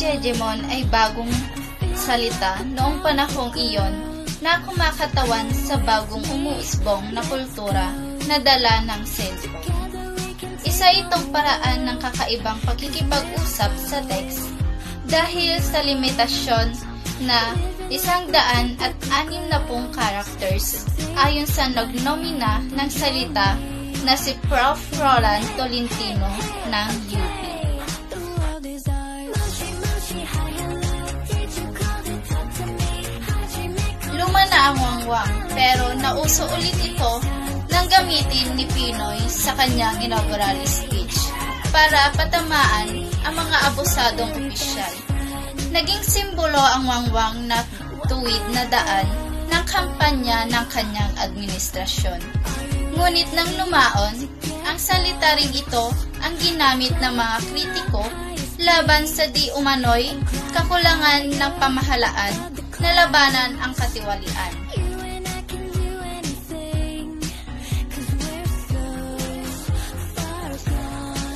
hegemon ay bagong salita noong panahong iyon na kumakatawan sa bagong umuusbong na kultura na dala ng cellphone. Isa itong paraan ng kakaibang pakikipag-usap sa text dahil sa limitasyon na 160 characters ayon sa nagnomina ng salita na si Prof. Roland Tolentino ng UP. Luma na ang wangwang pero nauso ulit ito nang gamitin ni Pinoy sa kanyang inaugural speech para patamaan ang mga abusadong opisyal. Naging simbolo ang wangwang na tuwid na daan ng kampanya ng kanyang administrasyon. Ngunit nang lumaon, ang salita ring ito ang ginamit ng mga kritiko laban sa di umano'y kakulangan ng pamahalaan na labanan ang katiwalian.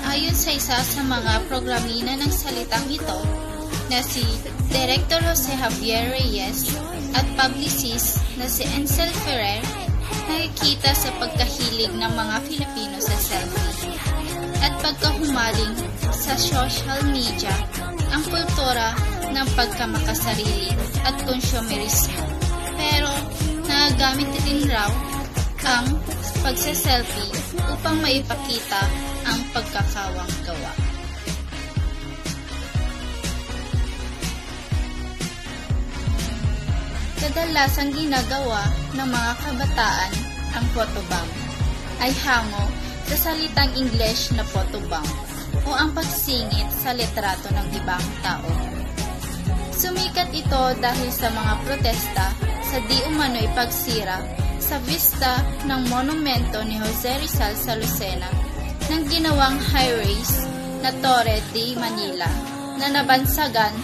Ayon sa isa sa mga programina ng salitang ito, na si Director Jose Javier Reyes at publicist na si Ansel Ferrer, nakikita sa pagkahilig ng mga Filipino sa selfie at pagkahumaling sa social media ang kultura ng pagkamakasarili at consumerismo. Pero nagagamit din raw ang pagsaselfie upang maipakita ang pagkakawang gawa. Kadalasang ginagawa ng mga kabataan ang photobomb ay hango sa salitang English na photobomb o ang pagsingit sa litrato ng ibang tao. Sumikat ito dahil sa mga protesta sa di umano'y pagsira sa vista ng monumento ni Jose Rizal sa Lucena ng ginawang high-rise na Torre de Manila na nabansagan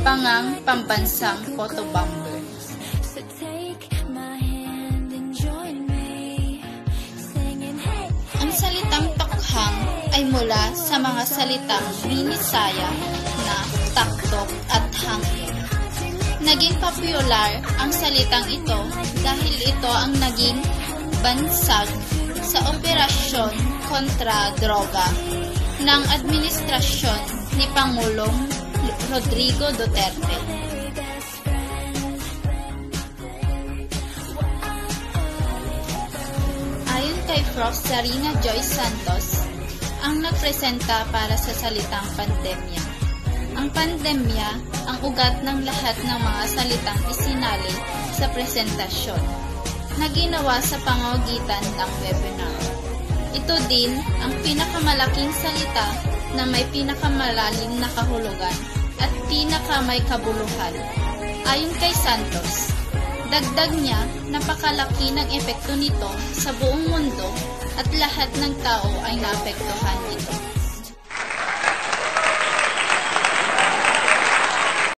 pangang pambansang photobomber. Ang salitang tokhang ay mula sa mga salitang Binisaya na taktok at hangin. Naging popular ang salitang ito dahil ito ang naging bansag sa operasyon kontra droga ng administrasyon ni Pangulong Rodrigo Duterte. Ayon kay Prof. Zarina Joyce Santos, ang nagpresenta para sa salitang pandemya. Ang pandemya ang ugat ng lahat ng mga salitang isinali sa presentasyon na ginawa sa pamamagitan ng webinar. Ito din ang pinakamalaking salita na may pinakamalalim na kahulugan at pinakamay kabuluhan. Ayon kay Santos, dagdag niya, napakalaki ng epekto nito sa buong mundo at lahat ng tao ay naapektuhan nito.